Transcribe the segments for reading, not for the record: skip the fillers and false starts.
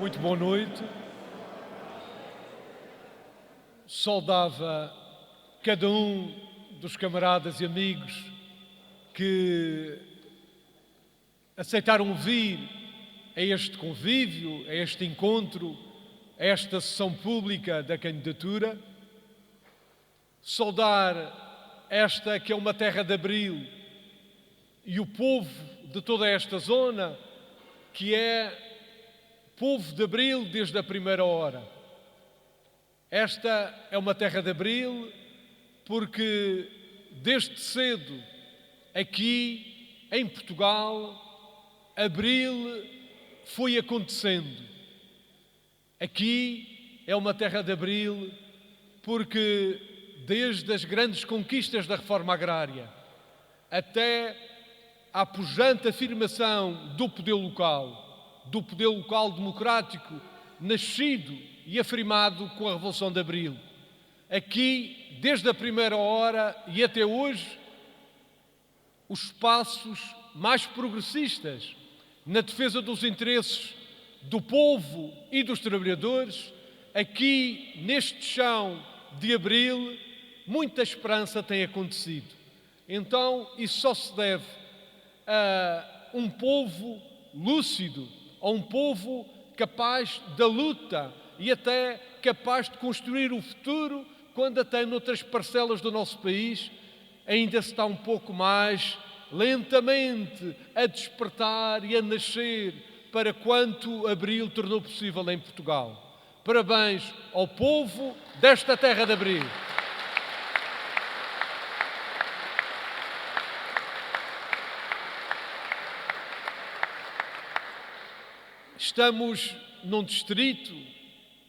Muito boa noite. Saudava cada um dos camaradas e amigos que aceitaram vir a este convívio, a este encontro, a esta sessão pública da candidatura. Saudar esta que é uma terra de abril e o povo de toda esta zona, que é povo de abril desde a primeira hora. Esta é uma terra de abril porque desde cedo aqui em Portugal abril foi acontecendo. Aqui é uma terra de abril porque desde as grandes conquistas da reforma agrária até à pujante afirmação do poder local democrático, nascido e afirmado com a Revolução de Abril. Aqui, desde a primeira hora e até hoje, os passos mais progressistas na defesa dos interesses do povo e dos trabalhadores, aqui neste chão de Abril, muita esperança tem acontecido. Então, isso só se deve a um povo lúcido, a um povo capaz da luta e até capaz de construir o futuro quando até noutras parcelas do nosso país ainda se está um pouco mais lentamente a despertar e a nascer para quanto Abril tornou possível em Portugal. Parabéns ao povo desta terra de Abril. Estamos num distrito,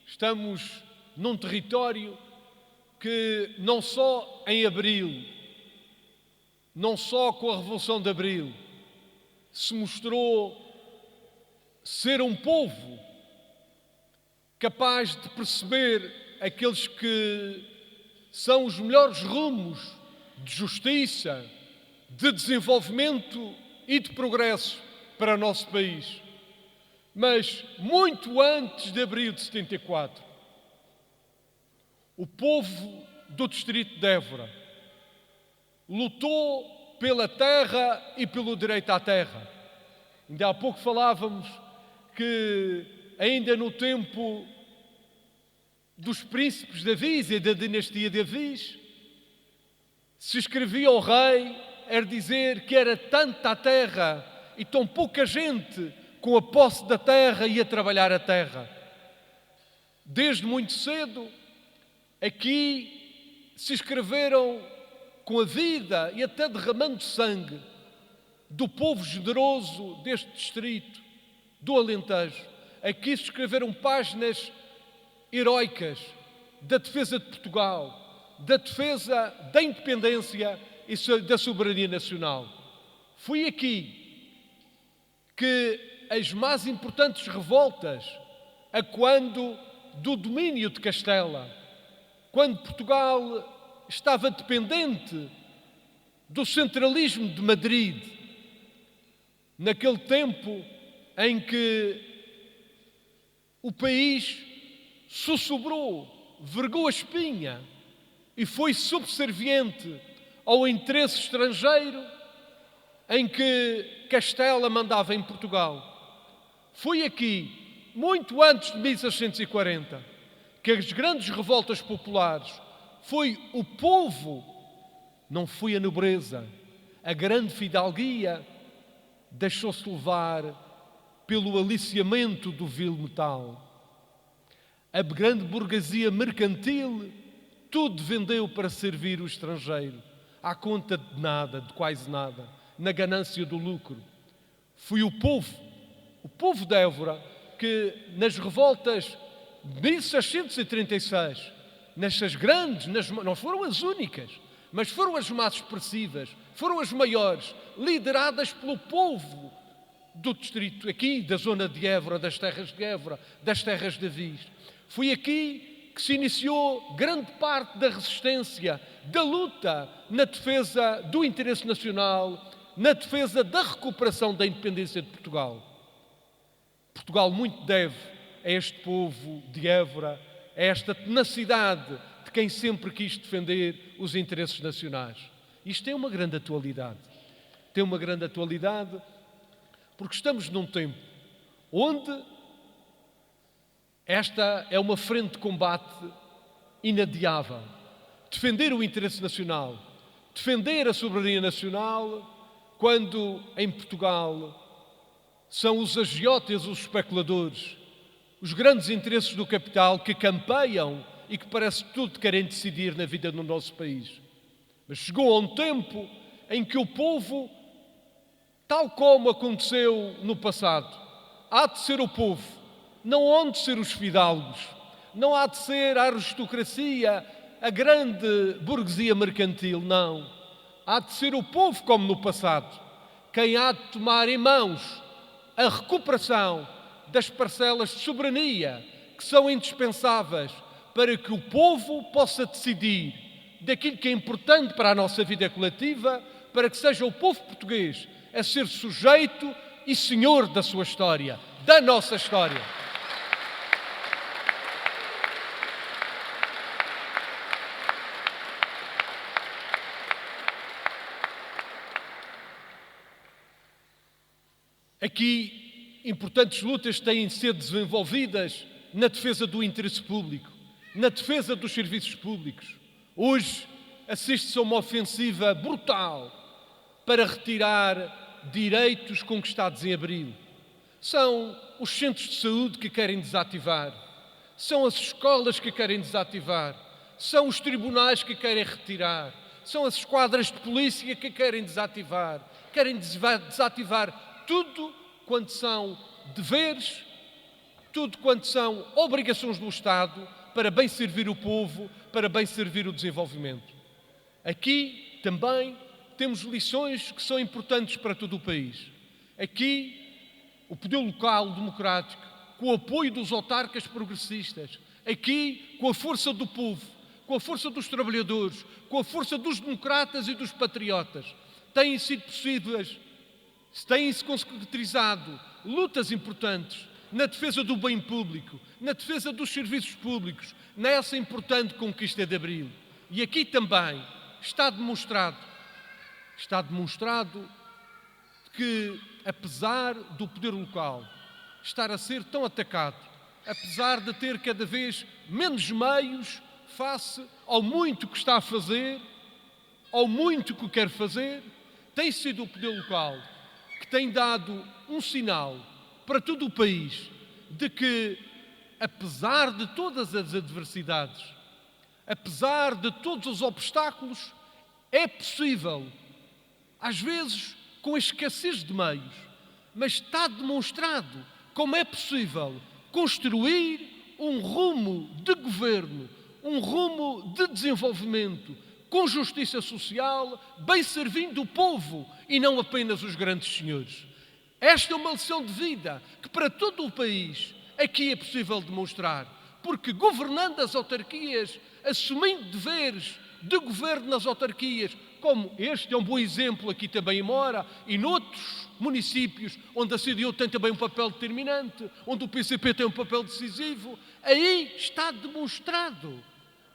estamos num território que não só em Abril, não só com a Revolução de Abril, se mostrou ser um povo capaz de perceber aqueles que são os melhores rumos de justiça, de desenvolvimento e de progresso para o nosso país. Mas muito antes de abril de 74, o povo do distrito de Évora lutou pela terra e pelo direito à terra. Ainda há pouco falávamos que ainda no tempo dos príncipes de Avis e da dinastia de Avis, se escrevia ao rei, era dizer que era tanta a terra e tão pouca gente com a posse da terra e a trabalhar a terra. Desde muito cedo, aqui se escreveram com a vida e até derramando sangue do povo generoso deste distrito, do Alentejo. Aqui se escreveram páginas heroicas da defesa de Portugal, da defesa da independência e da soberania nacional. Foi aqui que as mais importantes revoltas, a quando do domínio de Castela, quando Portugal estava dependente do centralismo de Madrid, naquele tempo em que o país sussurrou, vergou a espinha e foi subserviente ao interesse estrangeiro em que Castela mandava em Portugal. Foi aqui, muito antes de 1640, que as grandes revoltas populares foi o povo, não foi a nobreza, a grande fidalguia deixou-se levar pelo aliciamento do vil metal. A grande burguesia mercantil tudo vendeu para servir o estrangeiro, à conta de nada, de quase nada, na ganância do lucro. Foi o povo de Évora, que nas revoltas de 1636, nessas grandes, não foram as únicas, mas foram as mais expressivas, foram as maiores, lideradas pelo povo do distrito aqui, da zona de Évora, das terras de Évora, das terras de Avis. Foi aqui que se iniciou grande parte da resistência, da luta na defesa do interesse nacional, na defesa da recuperação da independência de Portugal. Portugal muito deve a este povo de Évora, a esta tenacidade de quem sempre quis defender os interesses nacionais. Isto tem uma grande atualidade. Tem uma grande atualidade porque estamos num tempo onde esta é uma frente de combate inadiável. Defender o interesse nacional, defender a soberania nacional, quando em Portugal são os agiotas, os especuladores, os grandes interesses do capital que campeiam e que parece que tudo querem decidir na vida do nosso país. Mas chegou a um tempo em que o povo, tal como aconteceu no passado, há de ser o povo, não hão de ser os fidalgos, não há de ser a aristocracia, a grande burguesia mercantil, não. Há de ser o povo como no passado, quem há de tomar em mãos a recuperação das parcelas de soberania que são indispensáveis para que o povo possa decidir daquilo que é importante para a nossa vida coletiva, para que seja o povo português a ser sujeito e senhor da sua história, da nossa história. Aqui, importantes lutas têm de ser desenvolvidas na defesa do interesse público, na defesa dos serviços públicos. Hoje assiste-se a uma ofensiva brutal para retirar direitos conquistados em abril. São os centros de saúde que querem desativar, são as escolas que querem desativar, são os tribunais que querem retirar, são as esquadras de polícia que querem desativar tudo quanto são deveres, tudo quanto são obrigações do Estado para bem servir o povo, para bem servir o desenvolvimento. Aqui também temos lições que são importantes para todo o país. Aqui, o poder local democrático, com o apoio dos autarcas progressistas, aqui com a força do povo, com a força dos trabalhadores, com a força dos democratas e dos patriotas, têm sido possíveis, têm-se concretizado lutas importantes na defesa do bem público, na defesa dos serviços públicos, nessa importante conquista de Abril. E aqui também está demonstrado que, apesar do poder local estar a ser tão atacado, apesar de ter cada vez menos meios face ao muito que está a fazer, ao muito que quer fazer, tem sido o poder local que tem dado um sinal para todo o país de que, apesar de todas as adversidades, apesar de todos os obstáculos, é possível, às vezes com a escassez de meios, mas está demonstrado como é possível construir um rumo de governo, um rumo de desenvolvimento, com justiça social, bem servindo o povo e não apenas os grandes senhores. Esta é uma lição de vida que para todo o país aqui é possível demonstrar, porque governando as autarquias, assumindo deveres de governo nas autarquias, como este é um bom exemplo aqui também em Mora e noutros municípios onde a CDU tem também um papel determinante, onde o PCP tem um papel decisivo, aí está demonstrado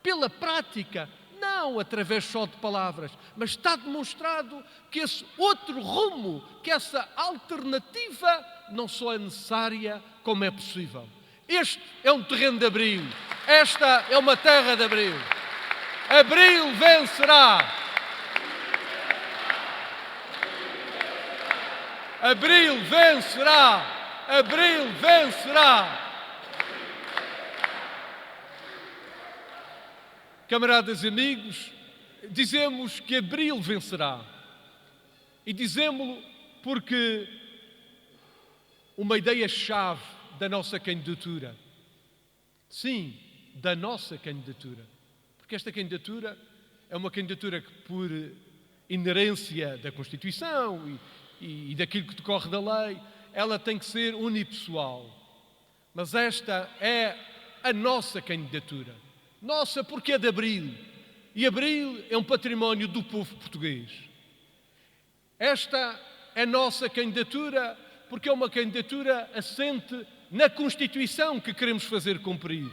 pela prática, não através só de palavras, mas está demonstrado que esse outro rumo, que essa alternativa não só é necessária, como é possível. Este é um terreno de Abril, esta é uma terra de Abril. Abril vencerá! Abril vencerá! Abril vencerá! Camaradas e amigos, dizemos que Abril vencerá. E dizemos-lo porque uma ideia-chave da nossa candidatura, sim, da nossa candidatura, porque esta candidatura é uma candidatura que, por inerência da Constituição e daquilo que decorre da lei, ela tem que ser unipessoal. Mas esta é a nossa candidatura. Nossa, porque é de Abril. E Abril é um património do povo português. Esta é a nossa candidatura porque é uma candidatura assente na Constituição que queremos fazer cumprir.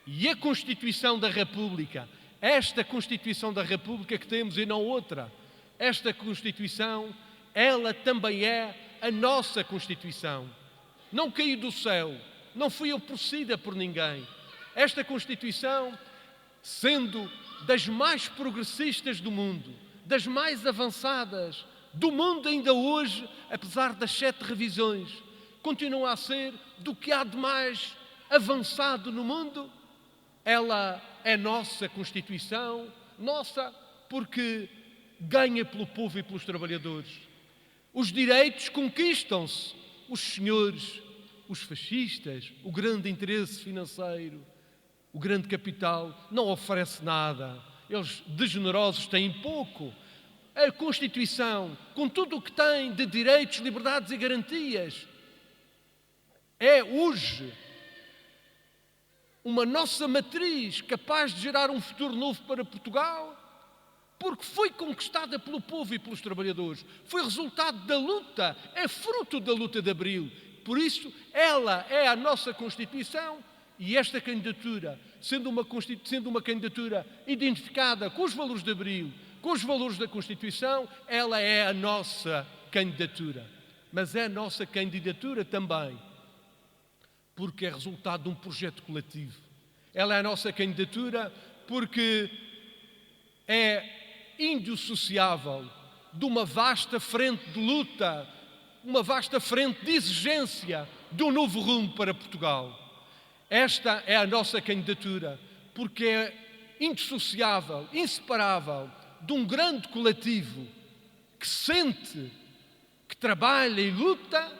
E a Constituição da República, esta Constituição da República que temos e não outra, esta Constituição, ela também é a nossa Constituição. Não caiu do céu, não foi oferecida por ninguém. Esta Constituição, sendo das mais progressistas do mundo, das mais avançadas do mundo ainda hoje, apesar das 7 revisões, continua a ser do que há de mais avançado no mundo. Ela é nossa Constituição, nossa porque ganha pelo povo e pelos trabalhadores. Os direitos conquistam-se. Os senhores, os fascistas, o grande interesse financeiro, o grande capital, não oferece nada. Eles, de generosos, têm pouco. A Constituição, com tudo o que tem de direitos, liberdades e garantias, é hoje uma nossa matriz capaz de gerar um futuro novo para Portugal, porque foi conquistada pelo povo e pelos trabalhadores. Foi resultado da luta, é fruto da luta de Abril. Por isso, ela é a nossa Constituição e esta candidatura, sendo uma candidatura identificada com os valores de Abril, com os valores da Constituição, ela é a nossa candidatura. Mas é a nossa candidatura também porque é resultado de um projeto coletivo. Ela é a nossa candidatura porque é indissociável de uma vasta frente de luta, uma vasta frente de exigência de um novo rumo para Portugal. Esta é a nossa candidatura porque é indissociável, inseparável de um grande coletivo que sente, que trabalha e luta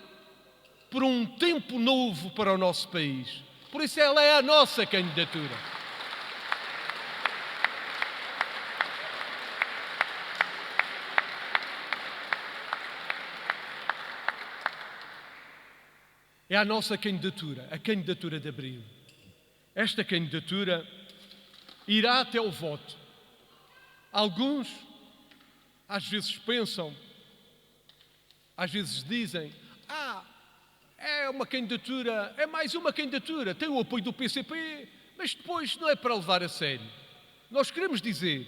por um tempo novo para o nosso país. Por isso ela é a nossa candidatura. É a nossa candidatura, a candidatura de Abril. Esta candidatura irá até o voto. Alguns, às vezes pensam, às vezes dizem, é uma candidatura, é mais uma candidatura, tem o apoio do PCP, mas depois não é para levar a sério. Nós queremos dizer,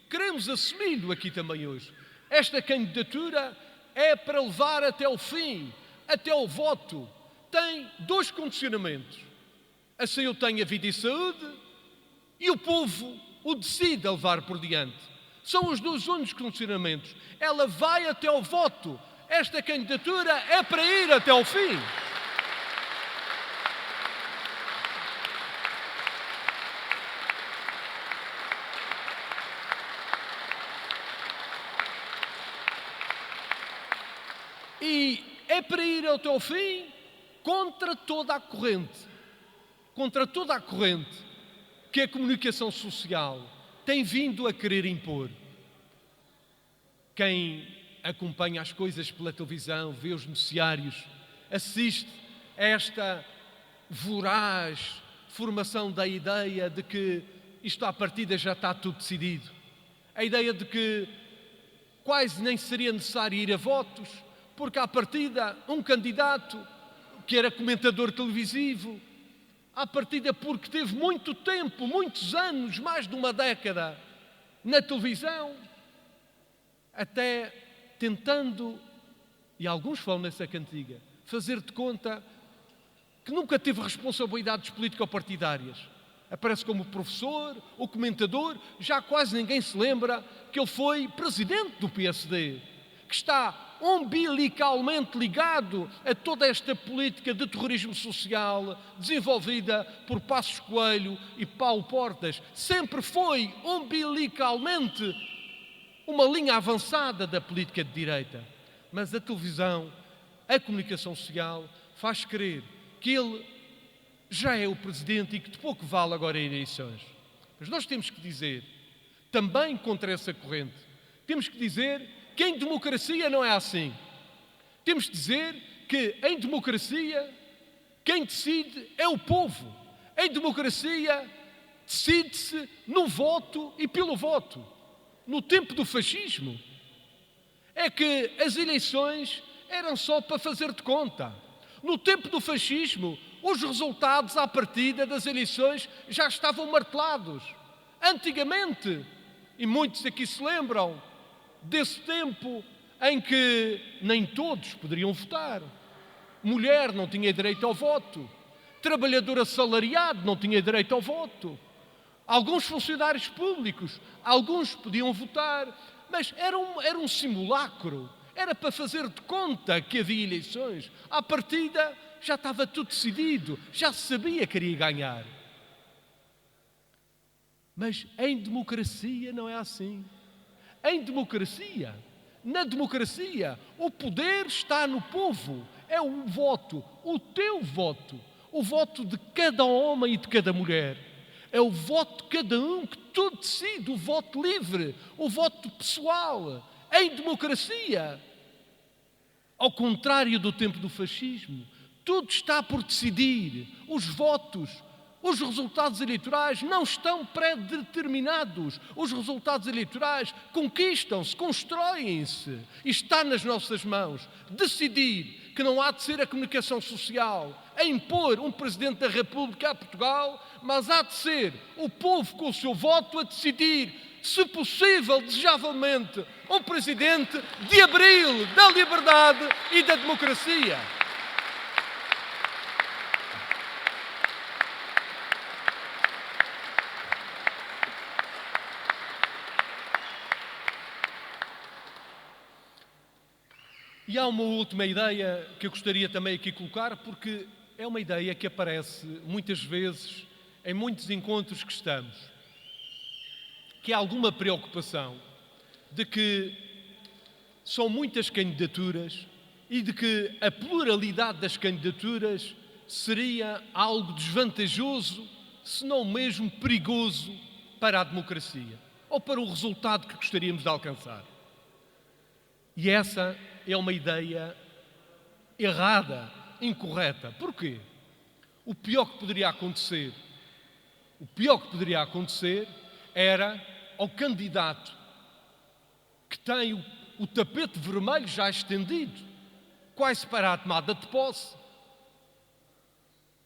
queremos assumi-lo aqui também hoje. Esta candidatura é para levar até o fim, até o voto. Tem 2 condicionamentos. Assim eu tenho a vida e saúde e o povo o decide a levar por diante. São os 2 únicos condicionamentos. Ela vai até o voto. Esta candidatura é para ir até ao fim. E é para ir até ao fim contra toda a corrente. Contra toda a corrente que a comunicação social tem vindo a querer impor. Quem acompanha as coisas pela televisão, vê os noticiários, assiste a esta voraz formação da ideia de que isto à partida já está tudo decidido. A ideia de que quase nem seria necessário ir a votos, porque à partida um candidato que era comentador televisivo, à partida porque teve muito tempo, muitos anos, mais de uma década na televisão, até tentando, e alguns falam nessa cantiga, fazer de conta que nunca teve responsabilidades político-partidárias. Aparece como professor ou comentador, já quase ninguém se lembra que ele foi presidente do PSD, que está umbilicalmente ligado a toda esta política de terrorismo social desenvolvida por Passos Coelho e Paulo Portas. Sempre foi umbilicalmente uma linha avançada da política de direita. Mas a televisão, a comunicação social, faz crer que ele já é o presidente e que de pouco vale agora em eleições. Mas nós temos que dizer, também contra essa corrente, temos que dizer que em democracia não é assim. Temos que dizer que em democracia quem decide é o povo. Em democracia decide-se no voto e pelo voto. No tempo do fascismo é que as eleições eram só para fazer de conta. No tempo do fascismo, os resultados à partida das eleições já estavam martelados. Antigamente, e muitos aqui se lembram desse tempo em que nem todos poderiam votar. Mulher não tinha direito ao voto. Trabalhador assalariado não tinha direito ao voto. Alguns funcionários públicos, alguns podiam votar, mas era um simulacro. Era para fazer de conta que havia eleições. À partida já estava tudo decidido, já se sabia que iria ganhar. Mas em democracia não é assim. Na democracia, o poder está no povo. É o voto, o teu voto, o voto de cada homem e de cada mulher. É o voto de cada um que tu decide, o voto livre, o voto pessoal. Em democracia, ao contrário do tempo do fascismo, tudo está por decidir. Os votos, os resultados eleitorais não estão pré-determinados. Os resultados eleitorais conquistam-se, constroem-se. E está nas nossas mãos decidir que não há de ser a comunicação social a impor um Presidente da República a Portugal, mas há de ser o povo com o seu voto a decidir, se possível, desejavelmente, um Presidente de abril da liberdade e da democracia. E há uma última ideia que eu gostaria também aqui colocar, porque é uma ideia que aparece muitas vezes em muitos encontros que estamos, que há alguma preocupação de que são muitas candidaturas e de que a pluralidade das candidaturas seria algo desvantajoso, se não mesmo perigoso para a democracia ou para o resultado que gostaríamos de alcançar. E essa é uma ideia errada, incorreta. Porquê? O pior que poderia acontecer era ao candidato que tem o tapete vermelho já estendido, quase para a tomada de posse,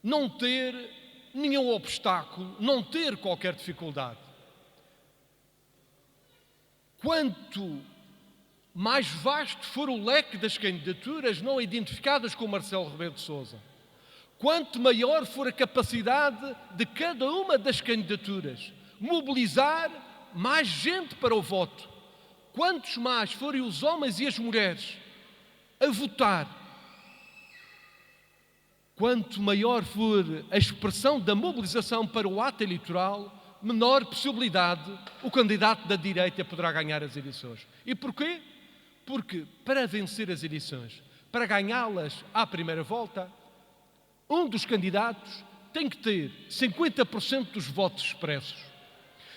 não ter nenhum obstáculo, não ter qualquer dificuldade. Quanto mais vasto for o leque das candidaturas não identificadas com Marcelo Rebelo de Sousa, quanto maior for a capacidade de cada uma das candidaturas mobilizar mais gente para o voto, quantos mais forem os homens e as mulheres a votar, quanto maior for a expressão da mobilização para o ato eleitoral, menor possibilidade o candidato da direita poderá ganhar as eleições. E porquê? Porque para vencer as eleições, para ganhá-las à primeira volta, um dos candidatos tem que ter 50% dos votos expressos.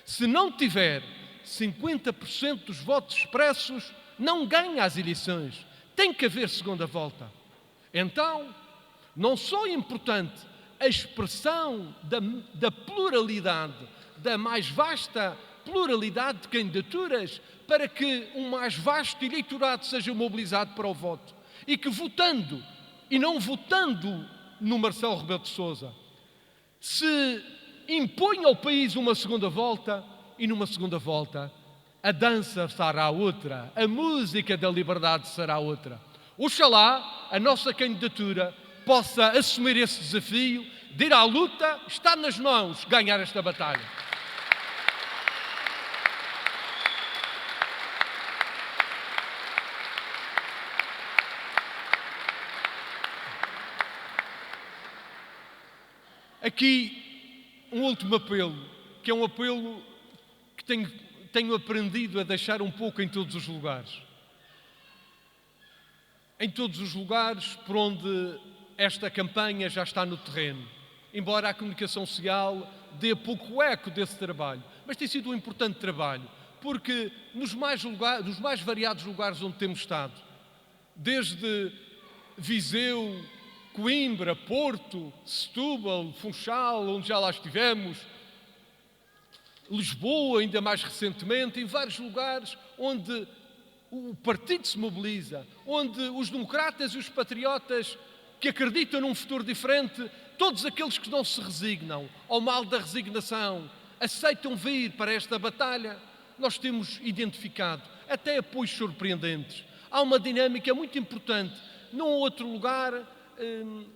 Se não tiver 50% dos votos expressos, não ganha as eleições. Tem que haver segunda volta. Então, não só é importante a expressão da pluralidade, da mais vasta pluralidade de candidaturas, para que um mais vasto eleitorado seja mobilizado para o voto e que votando, e não votando no Marcelo Rebelo de Sousa, se impõe ao país uma segunda volta, e numa segunda volta a dança será outra, a música da liberdade será outra. Oxalá a nossa candidatura possa assumir esse desafio de ir à luta, está nas mãos ganhar esta batalha. Aqui um último apelo, que é um apelo que tenho aprendido a deixar um pouco em todos os lugares. Em todos os lugares por onde esta campanha já está no terreno, embora a comunicação social dê pouco eco desse trabalho, mas tem sido um importante trabalho, porque nos mais variados lugares onde temos estado, desde Viseu, Coimbra, Porto, Setúbal, Funchal, onde já lá estivemos, Lisboa, ainda mais recentemente, em vários lugares onde o partido se mobiliza, onde os democratas e os patriotas que acreditam num futuro diferente, todos aqueles que não se resignam ao mal da resignação, aceitam vir para esta batalha, nós temos identificado até apoios surpreendentes. Há uma dinâmica muito importante num outro lugar,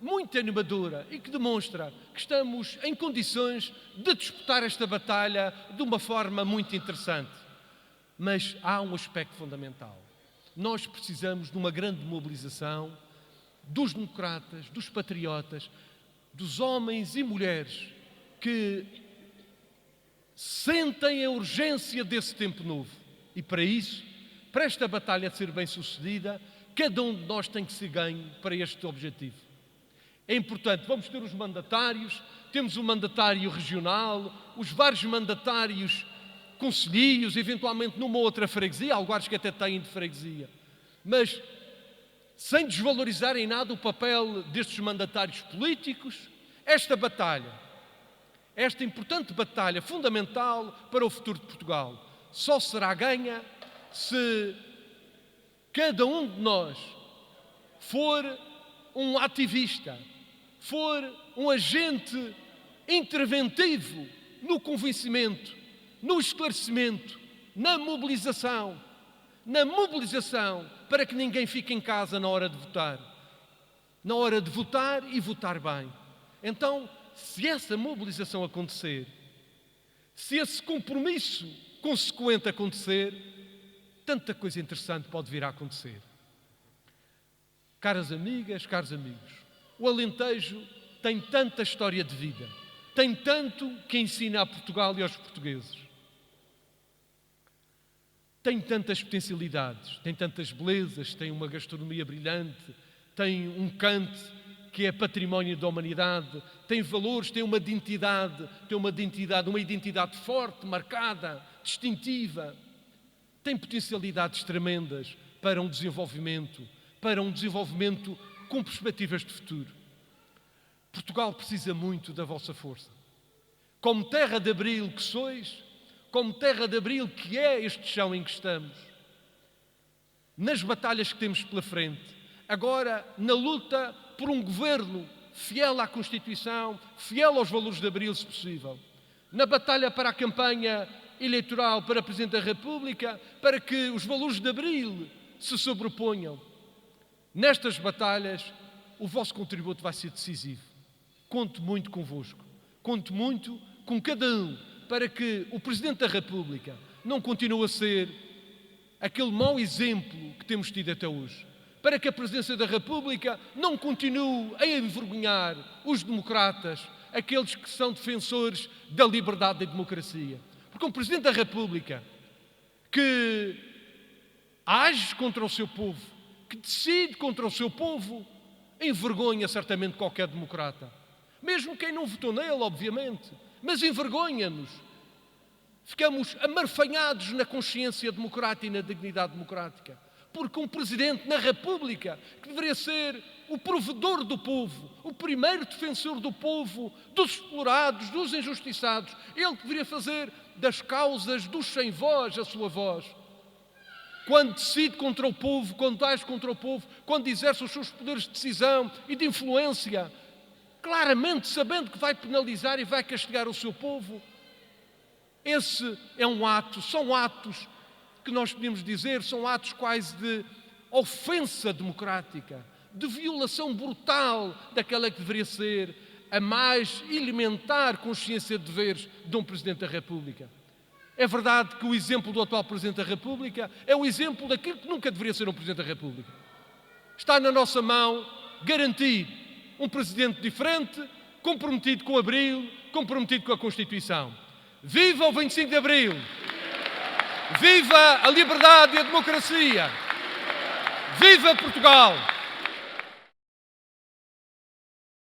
muito animadora e que demonstra que estamos em condições de disputar esta batalha de uma forma muito interessante. Mas há um aspecto fundamental. Nós precisamos de uma grande mobilização dos democratas, dos patriotas, dos homens e mulheres que sentem a urgência desse tempo novo. E para isso, para esta batalha ser bem sucedida, cada um de nós tem que ser ganho para este objetivo. É importante, vamos ter os mandatários, temos o mandatário regional, os vários mandatários concelhios, eventualmente numa outra freguesia, há lugares que até têm de freguesia. Mas, sem desvalorizar em nada o papel destes mandatários políticos, esta batalha, esta importante batalha fundamental para o futuro de Portugal, só será ganha se cada um de nós for um ativista, for um agente interventivo no convencimento, no esclarecimento, na mobilização para que ninguém fique em casa na hora de votar. Na hora de votar e votar bem. Então, se essa mobilização acontecer, se esse compromisso consequente acontecer, tanta coisa interessante pode vir a acontecer. Caras amigas, caros amigos, o Alentejo tem tanta história de vida, tem tanto que ensina a Portugal e aos portugueses. Tem tantas potencialidades, tem tantas belezas, tem uma gastronomia brilhante, tem um cante que é património da humanidade, tem valores, tem uma identidade forte, marcada, distintiva. Tem potencialidades tremendas para um desenvolvimento com perspectivas de futuro. Portugal precisa muito da vossa força. Como terra de abril que sois, como terra de abril que é este chão em que estamos, nas batalhas que temos pela frente, agora na luta por um governo fiel à Constituição, fiel aos valores de abril, se possível, na batalha para a campanha eleitoral para Presidente da República, para que os valores de abril se sobreponham. Nestas batalhas, o vosso contributo vai ser decisivo. Conto muito convosco, conto muito com cada um, para que o Presidente da República não continue a ser aquele mau exemplo que temos tido até hoje. Para que a Presidência da República não continue a envergonhar os democratas, aqueles que são defensores da liberdade e da democracia. Porque um Presidente da República que age contra o seu povo, que decide contra o seu povo, envergonha certamente qualquer democrata. Mesmo quem não votou nele, obviamente, mas envergonha-nos. Ficamos amarfanhados na consciência democrática e na dignidade democrática. Porque um Presidente na República, que deveria ser o provedor do povo, o primeiro defensor do povo, dos explorados, dos injustiçados, ele que deveria fazer das causas dos sem voz a sua voz. Quando decide contra o povo, quando age contra o povo, quando exerce os seus poderes de decisão e de influência, claramente sabendo que vai penalizar e vai castigar o seu povo, esse é um ato, são atos que nós podemos dizer, são atos quase de ofensa democrática, de violação brutal daquela que deveria ser a mais elementar consciência de deveres de um Presidente da República. É verdade que o exemplo do atual Presidente da República é o exemplo daquilo que nunca deveria ser um Presidente da República. Está na nossa mão garantir um Presidente diferente, comprometido com o Abril, comprometido com a Constituição. Viva o 25 de Abril! Viva a liberdade e a democracia! Viva Portugal!